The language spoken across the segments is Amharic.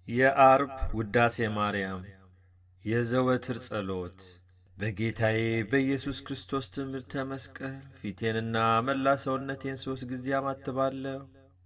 የአርብ ውዳሴ ማርያም የዘወትር ጸሎት። በጌታዬ በኢየሱስ ክርስቶስ ትምህርተ መስቀል ፊቴንና መላ ሰውነቴን 3 ጊዜ አማትባለሁ።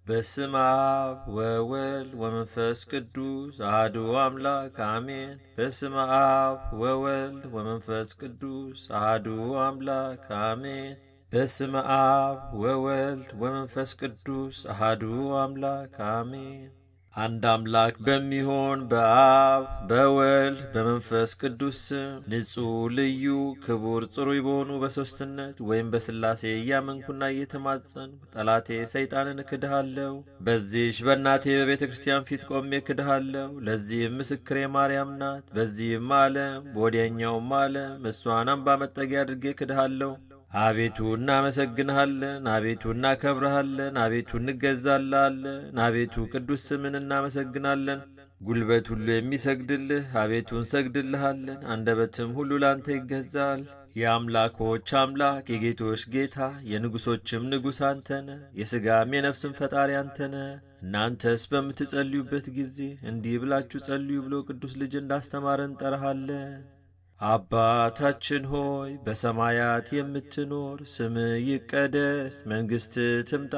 በስመ አብ ወወልድ ወመንፈስ ቅዱስ አሐዱ አምላክ አሜን። በስመ አብ ወወልድ ወመንፈስ ቅዱስ አሐዱ አምላክ አሜን። በስመ አብ ወወልድ ወመንፈስ ቅዱስ አሐዱ አምላክ አሜን። አንድ አምላክ በሚሆን በአብ በወልድ በመንፈስ ቅዱስ ስም ንጹሕ ልዩ ክቡር ጽሩይ በሆኑ በሦስትነት ወይም በሥላሴ እያመንኩና እየተማጸንኩ ጠላቴ ሰይጣንን እክድሃለሁ። በዚህች በእናቴ በቤተ ክርስቲያን ፊት ቆሜ እክድሃለሁ። ለዚህም ምስክሬ ማርያም ናት። በዚህም ዓለም በወዲያኛውም ዓለም እሷን አምባ መጠጊያ አድርጌ እክድሃለሁ። አቤቱ እናመሰግንሃለን፣ አቤቱ እናከብረሃለን፣ አቤቱ እንገዛልሃለን፣ አቤቱ ቅዱስ ስምን እናመሰግናለን። ጉልበት ሁሉ የሚሰግድልህ አቤቱ እንሰግድልሃለን፣ አንደበትም ሁሉ ላንተ ይገዛል። የአምላኮች አምላክ የጌቶች ጌታ የንጉሶችም ንጉሥ አንተነ፣ የሥጋም የነፍስም ፈጣሪ አንተነ። እናንተስ በምትጸልዩበት ጊዜ እንዲህ ብላችሁ ጸልዩ ብሎ ቅዱስ ልጅ እንዳስተማረን እንጠራሃለን። አባታችን ሆይ በሰማያት የምትኖር፣ ስምህ ይቀደስ፣ መንግሥትህ ትምጣ፣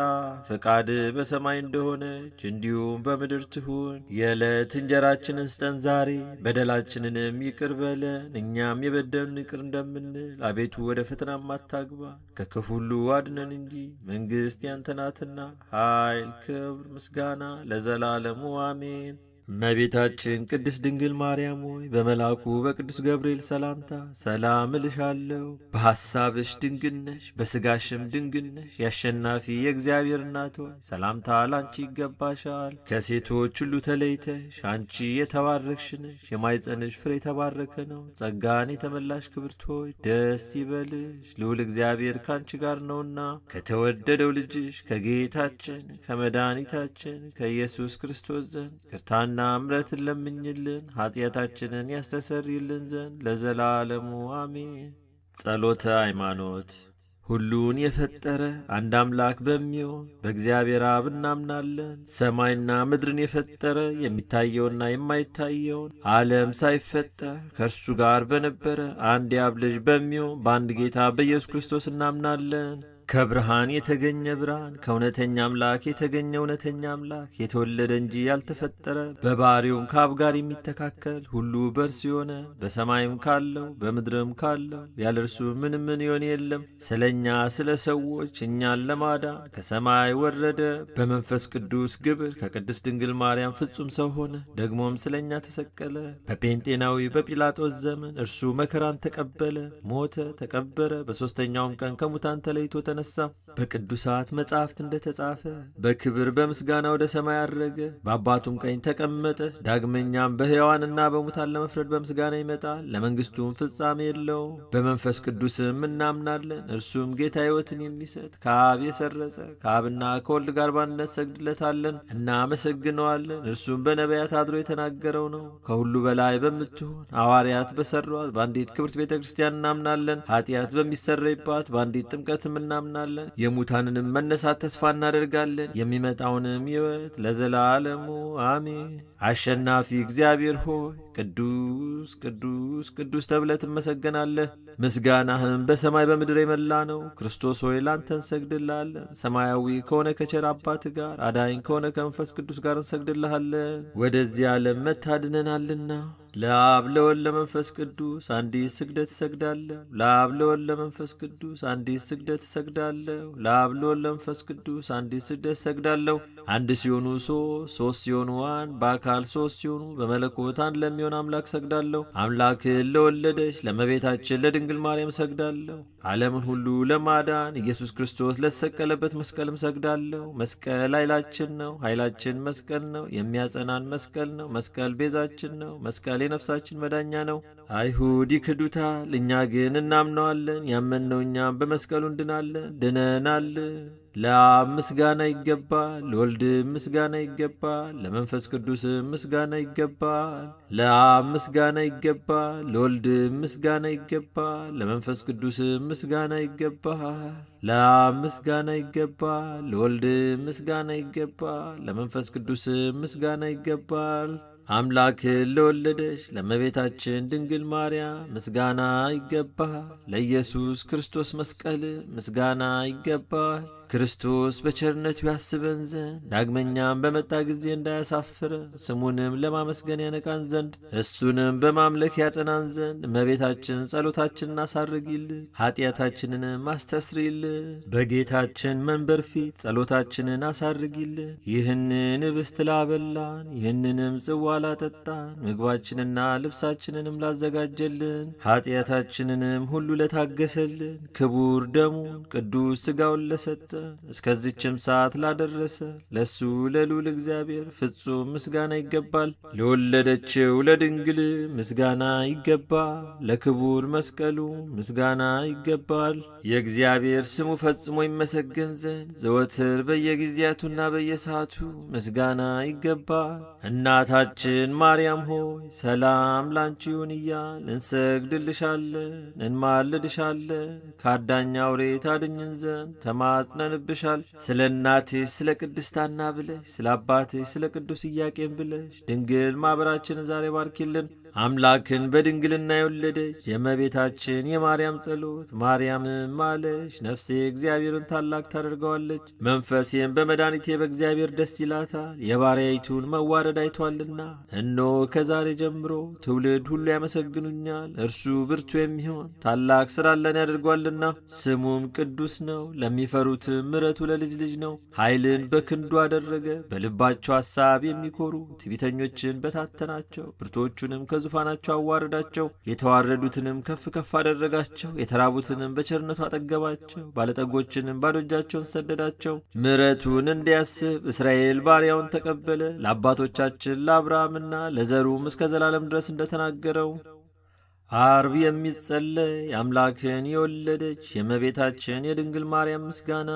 ፈቃድህ በሰማይ እንደሆነች እንዲሁም በምድር ትሁን። የዕለት እንጀራችንን ስጠን ዛሬ፣ በደላችንንም ይቅር በለን እኛም የበደሉንን ይቅር እንደምንል። አቤቱ ወደ ፈተናም አታግባን፣ ከክፉ ሁሉ አድነን እንጂ መንግሥት ያንተ ናትና፣ ኃይል፣ ክብር፣ ምስጋና ለዘላለሙ አሜን። እመቤታችን ቅድስት ድንግል ማርያም ሆይ በመልአኩ በቅዱስ ገብርኤል ሰላምታ ሰላም እልሻለሁ። በሐሳብሽ ድንግል ነሽ፣ በሥጋሽም ድንግል ነሽ። የአሸናፊ የእግዚአብሔር እናት ሆይ ሰላምታ ላንቺ ይገባሻል። ከሴቶች ሁሉ ተለይተሽ አንቺ የተባረክሽ ነሽ፣ የማኅፀንሽ ፍሬ የተባረከ ነው። ጸጋን የተመላሽ ክብርት ሆይ ደስ ይበልሽ፣ ልዑል እግዚአብሔር ካንቺ ጋር ነውና ከተወደደው ልጅሽ ከጌታችን ከመድኃኒታችን ከኢየሱስ ክርስቶስ ዘንድ ይቅርታና ምሕረትን ለምኝልን ኃጢአታችንን ያስተሰርይልን ዘንድ ለዘላለሙ አሜን። ጸሎተ ሃይማኖት። ሁሉን የፈጠረ አንድ አምላክ በሚሆን በእግዚአብሔር አብ እናምናለን። ሰማይና ምድርን የፈጠረ የሚታየውና የማይታየውን ዓለም ሳይፈጠር ከእርሱ ጋር በነበረ አንድ የአብ ልጅ በሚሆን በአንድ ጌታ በኢየሱስ ክርስቶስ እናምናለን። ከብርሃን የተገኘ ብርሃን፣ ከእውነተኛ አምላክ የተገኘ እውነተኛ አምላክ፣ የተወለደ እንጂ ያልተፈጠረ፣ በባሕሪውም ከአብ ጋር የሚተካከል፣ ሁሉ በእርሱ የሆነ፣ በሰማይም ካለው በምድርም ካለው ያለ እርሱ ምንም ምን ይሆን የለም። ስለ እኛ ስለ ሰዎች እኛን ለማዳን ከሰማይ ወረደ። በመንፈስ ቅዱስ ግብር ከቅድስት ድንግል ማርያም ፍጹም ሰው ሆነ። ደግሞም ስለ እኛ ተሰቀለ። በጴንጤናዊ በጲላጦስ ዘመን እርሱ መከራን ተቀበለ፣ ሞተ፣ ተቀበረ። በሦስተኛውም ቀን ከሙታን ተለይቶ ተነሳ። በቅዱሳት መጻሕፍት እንደተጻፈ በክብር በምስጋና ወደ ሰማይ አረገ፣ በአባቱም ቀኝ ተቀመጠ። ዳግመኛም በሕያዋንና በሙታን ለመፍረድ በምስጋና ይመጣል። ለመንግሥቱም ፍጻሜ የለውም። በመንፈስ ቅዱስም እናምናለን። እርሱም ጌታ ሕይወትን የሚሰጥ ከአብ የሰረጸ ከአብና ከወልድ ጋር በአንድነት ሰግድለታለን፣ እናመሰግነዋለን። እርሱም በነቢያት አድሮ የተናገረው ነው። ከሁሉ በላይ በምትሆን ሐዋርያት በሠሯት በአንዲት ክብርት ቤተ ክርስቲያን እናምናለን። ኃጢአት በሚሰረይባት በአንዲት ጥምቀትም እናምናለን። የሙታንንም መነሳት ተስፋ እናደርጋለን። የሚመጣውንም ሕይወት ለዘላለሙ አሜን። አሸናፊ እግዚአብሔር ሆይ ቅዱስ ቅዱስ ቅዱስ ተብለህ ትመሰገናለህ። ምስጋናህም በሰማይ በምድር የመላ ነው። ክርስቶስ ሆይ ላንተ እንሰግድልሃለን። ሰማያዊ ከሆነ ከቸር አባት ጋር አዳኝ ከሆነ ከመንፈስ ቅዱስ ጋር እንሰግድልሃለን። ወደዚህ ዓለም መታድነናልና ለአብ ለወልድ ለመንፈስ ቅዱስ አንዲት ስግደት እሰግዳለሁ። ለአብ ለወልድ ለመንፈስ ቅዱስ አንዲት ስግደት እሰግዳለሁ። ለአብ ለወልድ ለመንፈስ ቅዱስ አንዲት ስግደት እሰግዳለሁ። አንድ ሲሆኑ ሦስት ሲሆኑ አንድ፣ በአካል ሦስት ሲሆኑ በመለኮት አንድ ለሚሆን አምላክ እሰግዳለሁ። አምላክን ለወለደች ለእመቤታችን ለድንግል ማርያም እሰግዳለሁ። ዓለምን ሁሉ ለማዳን ኢየሱስ ክርስቶስ ለተሰቀለበት መስቀልም እሰግዳለሁ። መስቀል ኃይላችን ነው። ኃይላችን መስቀል ነው። የሚያጸናን መስቀል ነው። መስቀል ቤዛችን ነው። መስቀል የነፍሳችን መዳኛ ነው። አይሁድ ይክዱታል፣ እኛ ግን እናምነዋለን። ያመንነው እኛም በመስቀሉ እንድናለን፣ ድነናል። ለአብ ምስጋና ይገባል፣ ለወልድ ምስጋና ይገባል፣ ለመንፈስ ቅዱስ ምስጋና ይገባል። ለአብ ምስጋና ይገባል፣ ለወልድ ምስጋና ይገባል፣ ለመንፈስ ቅዱስ ምስጋና ይገባል። ለአብ ምስጋና ይገባል፣ ለወልድ ምስጋና ይገባል፣ ለመንፈስ ቅዱስ ምስጋና ይገባል። አምላክን ለወለደች ለእመቤታችን ድንግል ማርያም ምስጋና ይገባል። ለኢየሱስ ክርስቶስ መስቀል ምስጋና ይገባል። ክርስቶስ በቸርነቱ ያስበን ዘንድ ዳግመኛም በመጣ ጊዜ እንዳያሳፍረን ስሙንም ለማመስገን ያነቃን ዘንድ እሱንም በማምለክ ያጸናን ዘንድ እመቤታችን ጸሎታችንን አሳርጊልን፣ ኀጢአታችንንም አስተስሪልን። በጌታችን መንበር ፊት ጸሎታችንን አሳርጊልን። ይህንን ኅብስት ላበላን፣ ይህንንም ጽዋ ላጠጣን፣ ምግባችንና ልብሳችንንም ላዘጋጀልን፣ ኀጢአታችንንም ሁሉ ለታገሰልን፣ ክቡር ደሙን ቅዱስ ሥጋውን ለሰጠ እስከዚችም ሰዓት ላደረሰ ለሱ ለልዑል እግዚአብሔር ፍጹም ምስጋና ይገባል። ለወለደችው ለድንግል ምስጋና ይገባል። ለክቡር መስቀሉ ምስጋና ይገባል። የእግዚአብሔር ስሙ ፈጽሞ ይመሰገን ዘንድ ዘወትር በየጊዜያቱና በየሰዓቱ ምስጋና ይገባል። እናታችን ማርያም ሆይ ሰላም ላንቺ ይሁን እያል እንሰግድልሻለን፣ እንማልድሻለን። ከአዳኝ አውሬ ታድኝን ዘንድ ተማጽነንብሻል። ስለ እናትሽ ስለ ቅድስት ሐና ብለሽ፣ ስለ አባትሽ ስለ ቅዱስ ኢያቄም ብለሽ ድንግል ማኅበራችንን ዛሬ ባርኪልን። አምላክን በድንግልና የወለደች የእመቤታችን የማርያም ጸሎት ማርያምም ማለሽ ነፍሴ እግዚአብሔርን ታላቅ ታደርገዋለች። መንፈሴም በመድኃኒቴ በእግዚአብሔር ደስ ይላታል፣ የባሪያይቱን መዋረድ አይቶአልና። እነሆ ከዛሬ ጀምሮ ትውልድ ሁሉ ያመሰግኑኛል። እርሱ ብርቱ የሚሆን ታላቅ ሥራን ያደርጓልና፣ ስሙም ቅዱስ ነው። ለሚፈሩትም ምሕረቱ ለልጅ ልጅ ነው። ኃይልን በክንዱ አደረገ። በልባቸው ሐሳብ የሚኮሩ ትዕቢተኞችን በታተናቸው። ብርቶቹንም ከዙፋናቸው አዋረዳቸው። የተዋረዱትንም ከፍ ከፍ አደረጋቸው። የተራቡትንም በቸርነቱ አጠገባቸው። ባለጠጎችንም ባዶ እጃቸውን ሰደዳቸው። ምሕረቱን እንዲያስብ እስራኤል ባሪያውን ተቀበለ። ለአባቶቻችን ለአብርሃምና ለዘሩም እስከ ዘላለም ድረስ እንደተናገረው አርብ የሚጸለይ አምላክን የወለደች የእመቤታችን የድንግል ማርያም ምስጋና።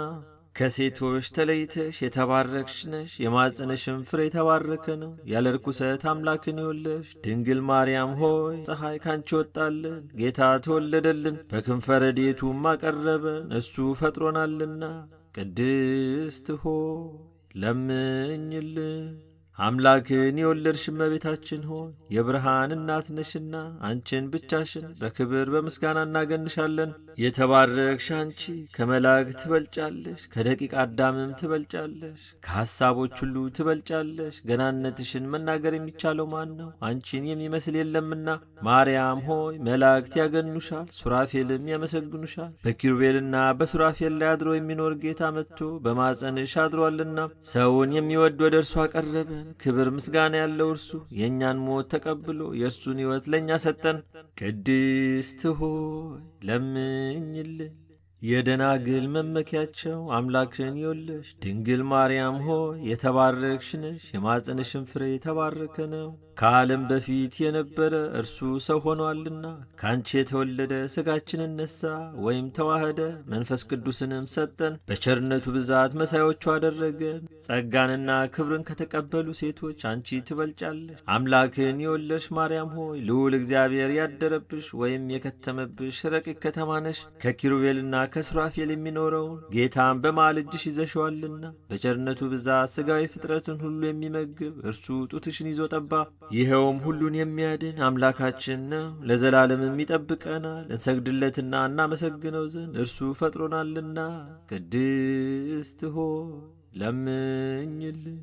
ከሴቶች ተለይተሽ የተባረክሽ ነሽ፣ የማኅፀንሽም ፍሬ የተባረከ ነው። ያለ ርኩሰት አምላክን የወለድሽ ድንግል ማርያም ሆይ ፀሐይ ካንቺ ወጣልን፣ ጌታ ተወለደልን፣ በክንፈ ረድኤቱም አቀረበን፣ እሱ ፈጥሮናልና። ቅድስት ሆይ ለምኝልን። አምላክን የወለድሽ እመቤታችን ሆይ የብርሃን እናት ነሽና አንቺን ብቻሽን በክብር በምስጋና እናገንሻለን። የተባረክሽ አንቺ ከመላእክት ትበልጫለሽ፣ ከደቂቀ አዳምም ትበልጫለሽ፣ ከሐሳቦች ሁሉ ትበልጫለሽ። ገናነትሽን መናገር የሚቻለው ማን ነው? አንቺን የሚመስል የለምና። ማርያም ሆይ መላእክት ያገኑሻል፣ ሱራፌልም ያመሰግኑሻል። በኪሩቤልና በሱራፌል ላይ አድሮ የሚኖር ጌታ መጥቶ በማፀንሽ አድሯልና ሰውን የሚወድ ወደ እርሱ አቀረበን። ክብር ምስጋና ያለው እርሱ የእኛን ሞት ተቀብሎ የእርሱን ሕይወት ለእኛ ሰጠን። ቅድስት ሆይ ለምኝልን። የደናግል መመኪያቸው አምላክን የወለድሽ ድንግል ማርያም ሆይ የተባረክሽ ነሽ፣ የማኅፀንሽም ፍሬ የተባረከ ነው። ከዓለም በፊት የነበረ እርሱ ሰው ሆኗልና ከአንቺ የተወለደ ሥጋችንን ነሣ ወይም ተዋህደ፣ መንፈስ ቅዱስንም ሰጠን። በቸርነቱ ብዛት መሳዮቹ አደረገን። ጸጋንና ክብርን ከተቀበሉ ሴቶች አንቺ ትበልጫለሽ። አምላክን የወለድሽ ማርያም ሆይ ልዑል እግዚአብሔር ያደረብሽ ወይም የከተመብሽ ረቂቅ ከተማ ነሽ። ከኪሩቤልና ከሱራፌል የሚኖረውን ጌታን በመሃል እጅሽ ይዘሸዋልና በቸርነቱ ብዛት ሥጋዊ ፍጥረትን ሁሉ የሚመግብ እርሱ ጡትሽን ይዞ ጠባ። ይኸውም ሁሉን የሚያድን አምላካችን ነው፣ ለዘላለምም ይጠብቀናል። እንሰግድለትና እናመሰግነው ዘንድ እርሱ ፈጥሮናልና። ቅድስት ሆይ ለምኝልን።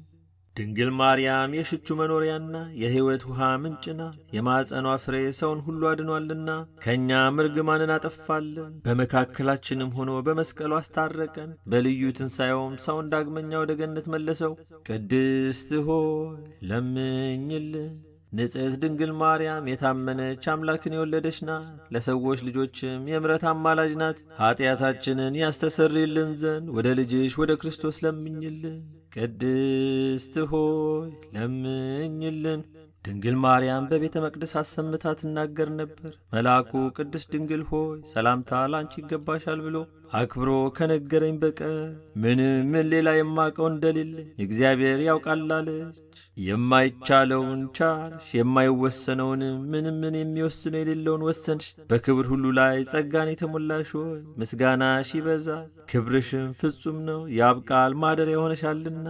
ድንግል ማርያም የሽቹ መኖሪያና የሕይወት ውሃ ምንጭ ናት። የማኅፀኗ ፍሬ ሰውን ሁሉ አድኗልና። ከእኛም እርግማንን አጠፋልን፣ በመካከላችንም ሆኖ በመስቀሉ አስታረቀን። በልዩ ትንሣኤውም ሰውን ዳግመኛ ወደ ገነት መለሰው። ቅድስት ሆይ ለምኝልን። ንጽሕት ድንግል ማርያም የታመነች አምላክን የወለደች ናት። ለሰዎች ልጆችም የምሕረት አማላጅ ናት። ኀጢአታችንን ያስተሰርይልን ዘንድ ወደ ልጅሽ ወደ ክርስቶስ ለምኝልን። ቅድስት ሆይ ለምኝልን። ድንግል ማርያም በቤተ መቅደስ አሰምታ ትናገር ነበር። መልአኩ ቅድስት ድንግል ሆይ ሰላምታ ላንቺ ይገባሻል ብሎ አክብሮ ከነገረኝ በቀር ምንም ሌላ የማቀው እንደሌለኝ እግዚአብሔር ያውቃል አለች። የማይቻለውን ቻልሽ፣ የማይወሰነውንም ምንም የሚወስነው የሌለውን ወሰንሽ። በክብር ሁሉ ላይ ጸጋን የተሞላሽ ሆይ ምስጋናሽ ይበዛል፣ ክብርሽም ፍጹም ነው። የአብ ቃል ማደሪያ የሆነሻልና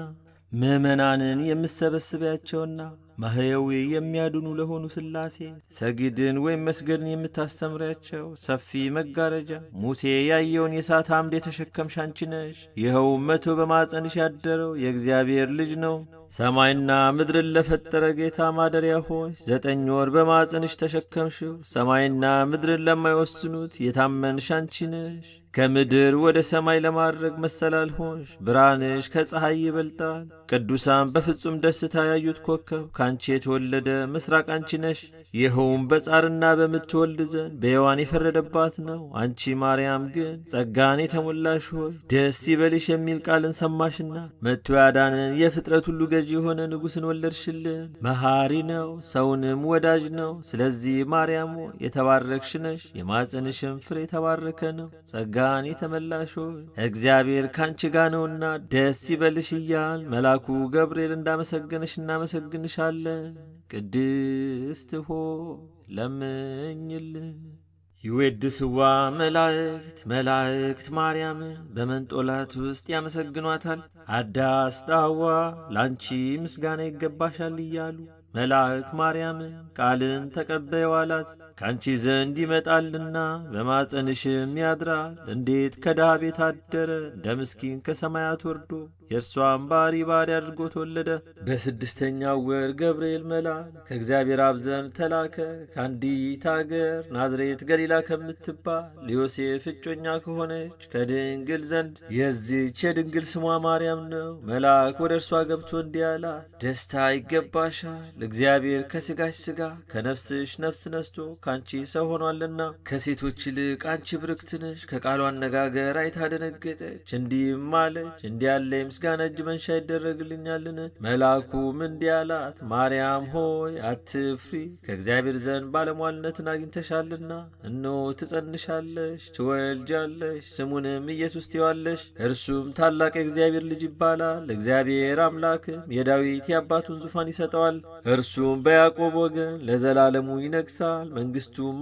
ምእመናንን የምትሰበስቢያቸውና ማህየዊ የሚያድኑ ለሆኑ ሥላሴ ሰጊድን ወይም መስገድን የምታስተምሪያቸው ሰፊ መጋረጃ ሙሴ ያየውን የእሳት አምድ የተሸከምሽ አንቺ ነሽ። ይኸውም መቶ በማፀንሽ ያደረው የእግዚአብሔር ልጅ ነው። ሰማይና ምድርን ለፈጠረ ጌታ ማደሪያ ሆይ 9 ወር በማፀንሽ ተሸከምሽው። ሰማይና ምድርን ለማይወስኑት የታመንሽ አንቺ ነሽ። ከምድር ወደ ሰማይ ለማድረግ መሰላል ሆንሽ። ብርሃንሽ ከፀሐይ ይበልጣል። ቅዱሳን በፍጹም ደስታ ያዩት ኮከብ ካንቺ የተወለደ ምስራቅ አንቺ ነሽ። ይኸውም በጻርና በምትወልድ ዘንድ በሔዋን የፈረደባት ነው። አንቺ ማርያም ግን ጸጋን የተሞላሽ ሆይ ደስ ይበልሽ የሚል ቃልን ሰማሽና መጥቶ ያዳንን የፍጥረት ሁሉ ገዢ የሆነ ንጉሥን ወለድሽልን። መሐሪ ነው፣ ሰውንም ወዳጅ ነው። ስለዚህ ማርያም ሆይ የተባረክሽ ነሽ፣ የማኅፀንሽም ፍሬ የተባረከ ነው። ጸጋን የተመላሽ ሆይ እግዚአብሔር ካንቺ ጋር ነውና ደስ ይበልሽ እያል መልአኩ ገብርኤል እንዳመሰገነሽ እናመሰግንሻለን። ቅድስት ሆይ ለምኝልን። ይዌድስዋ መላእክት ማርያምን በመንጦላት ውስጥ ያመሰግኗታል። አዳስ ጣዋ ላንቺ ምስጋና ይገባሻል እያሉ መልአክ ማርያምን ቃልን ተቀበየው አላት። ካንቺ ዘንድ ይመጣልና በማፀንሽም ያድራል። እንዴት ከድሃ ቤት አደረ፣ እንደ ምስኪን ከሰማያት ወርዶ የእርሷን ባሪ አድርጎ ተወለደ። በ6ኛው ወር ገብርኤል መልአክ ከእግዚአብሔር አብ ዘንድ ተላከ። ከአንዲት አገር ናዝሬት ገሊላ ከምትባል ለዮሴፍ እጮኛ ከሆነች ከድንግል ዘንድ የዚች የድንግል ስሟ ማርያም ነው። መልአክ ወደ እርሷ ገብቶ እንዲህ አላት፣ ደስታ ይገባሻል፣ እግዚአብሔር ከሥጋሽ ሥጋ ከነፍስሽ ነፍስ ነስቶ ካንቺ ሰው ሆኗልና። ከሴቶች ይልቅ አንቺ ብርክት ነሽ። ከቃሉ አነጋገር አይታ ደነገጠች፣ እንዲህም አለች፣ እንዲህ ያለ የምስጋና እጅ መንሻ ይደረግልኛልን? መልአኩም እንዲህ አላት፣ ማርያም ሆይ አትፍሪ፣ ከእግዚአብሔር ዘንድ ባለሟልነትን አግኝተሻልና። እነሆ ትጸንሻለሽ፣ ትወልጃለሽ፣ ስሙንም ኢየሱስ ትዪዋለሽ። እርሱም ታላቅ የእግዚአብሔር ልጅ ይባላል። እግዚአብሔር አምላክም የዳዊት የአባቱን ዙፋን ይሰጠዋል። እርሱም በያዕቆብ ወገን ለዘላለሙ ይነግሣል፣ መንግሥቱም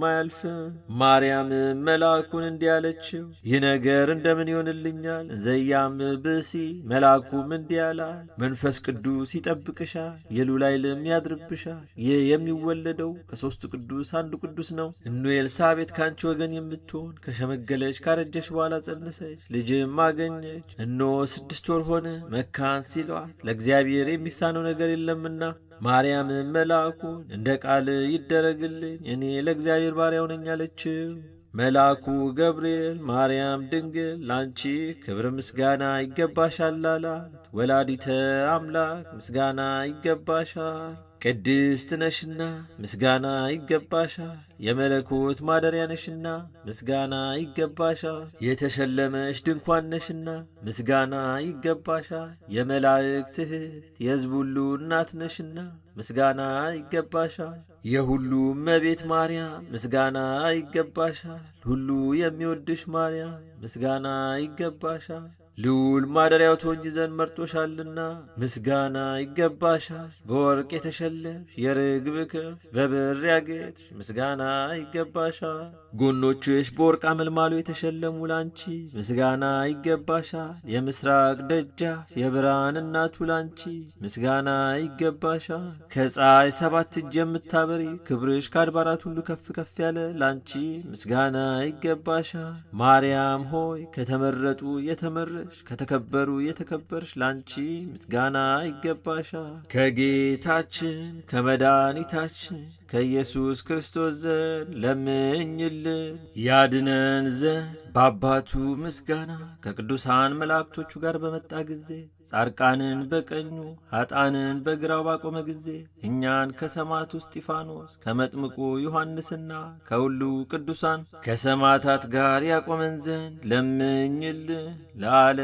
አያልፍም። ማርያምም መልአኩን እንዲህ አለችው፣ ይህ ነገር እንደምን ይሆንልኛል? ዘያም ብእሲ። መልአኩም እንዲህ አላት፣ መንፈስ ቅዱስ ይጠብቅሻል፣ የልዑል ኃይልም ያድርብሻል። ይህ የሚወለደው ከሦስቱ ቅዱስ አንዱ ቅዱስ ነው። እነሆ ኤልሳቤጥ ካንቺ ወገን የምትሆን ከሸመገለች ካረጀሽ በኋላ ጸነሰች፣ ልጅም አገኘች። እነሆ 6 ወር ሆነ፣ መካን ሲሏት ለእግዚአብሔር የሚሳነው ነገር የለምና። ማርያምም መልአኩን እንደ ቃል ይደረግልኝ፣ እኔ ለእግዚአብሔር ባሪያው ነኝ አለችው። መልአኩ ገብርኤል ማርያም ድንግል ላንቺ ክብር ምስጋና ይገባሻል አላት። ወላዲተ አምላክ ምስጋና ይገባሻል፣ ቅድስት ነሽና ምስጋና ይገባሻል። የመለኮት ማደሪያ ነሽና ምስጋና ይገባሻል። የተሸለመሽ ድንኳን ነሽና ምስጋና ይገባሻል። የመላእክት እህት የሕዝብ ሁሉ እናት ነሽና ምስጋና ይገባሻል። የሁሉም እመቤት ማርያም ምስጋና ይገባሻል። ሁሉ የሚወድሽ ማርያም ምስጋና ይገባሻል። ልዑል ማደሪያው ትሆኚ ዘንድ መርጦሻልና ምስጋና ይገባሻል። በወርቅ የተሸለምሽ የርግብ ክንፍ በብር ያጌጥሽ ምስጋና ይገባሻል። ጎኖችሽ በወርቅ አመልማሎ የተሸለሙ ላንቺ ምስጋና ይገባሻል። የምስራቅ ደጃፍ የብርሃን እናቱ ላንቺ ምስጋና ይገባሻል። ከፀሐይ 7 እጅ የምታበሪ ክብርሽ ከአድባራት ሁሉ ከፍ ከፍ ያለ ላንቺ ምስጋና ይገባሻል። ማርያም ሆይ ከተመረጡ የተመረሽ ከተከበሩ የተከበርሽ ላንቺ ምስጋና ይገባሻል። ከጌታችን ከመድኃኒታችን ከኢየሱስ ክርስቶስ ዘንድ ለምኝልን ያድነን ዘንድ በአባቱ ምስጋና ከቅዱሳን መላእክቶቹ ጋር በመጣ ጊዜ ጻድቃንን በቀኙ ኃጥአንን በግራው ባቆመ ጊዜ እኛን ከሰማዕቱ እስጢፋኖስ ከመጥምቁ ዮሐንስና ከሁሉ ቅዱሳን ከሰማዕታት ጋር ያቆመን ዘንድ ለምኝልን ለዓለም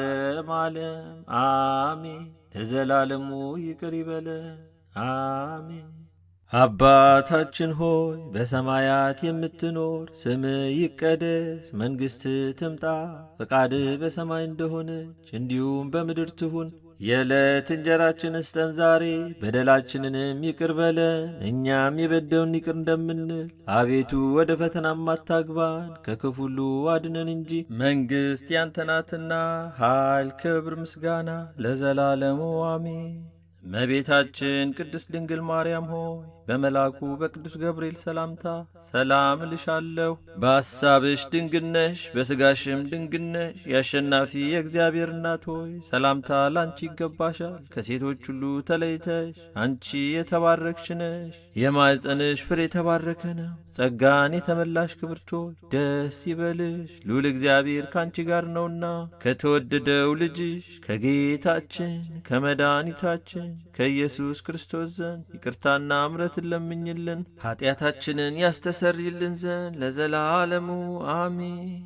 ዓለም አሜን። ለዘላለሙ ይቅር ይበለን አሜን። አባታችን ሆይ በሰማያት የምትኖር፣ ስምህ ይቀደስ፣ መንግሥትህ ትምጣ፣ ፈቃድህ በሰማይ እንደሆነች እንዲሁም በምድር ትሁን። የዕለት እንጀራችንን ስጠን ዛሬ፣ በደላችንንም ይቅር በለን እኛም የበደሉንን ይቅር እንደምንል። አቤቱ ወደ ፈተናም አታግባን፣ ከክፉ ሁሉ አድነን እንጂ መንግሥት ያንተ ናትና ኃይል፣ ክብር፣ ምስጋና ለዘላለሙ አሜን። እመቤታችን ቅድስት ድንግል ማርያም ሆይ በመልአኩ በቅዱስ ገብርኤል ሰላምታ ሰላም እልሻለሁ። በሐሳብሽ ድንግል ነሽ፣ በሥጋሽም ድንግል ነሽ። የአሸናፊ የእግዚአብሔር እናት ሆይ ሰላምታ ላንቺ ይገባሻል። ከሴቶች ሁሉ ተለይተሽ አንቺ የተባረክሽ ነሽ። የማኅፀንሽ ፍሬ የተባረከ ነው። ጸጋን የተመላሽ ክብርት ሆይ ደስ ይበልሽ፣ ልዑል እግዚአብሔር ከአንቺ ጋር ነውና ከተወደደው ልጅሽ ከጌታችን ከመድኃኒታችን ከኢየሱስ ክርስቶስ ዘንድ ይቅርታና እምረትን ለምኝልን ኀጢአታችንን ያስተሰርይልን ዘንድ ለዘላለሙ አሜን።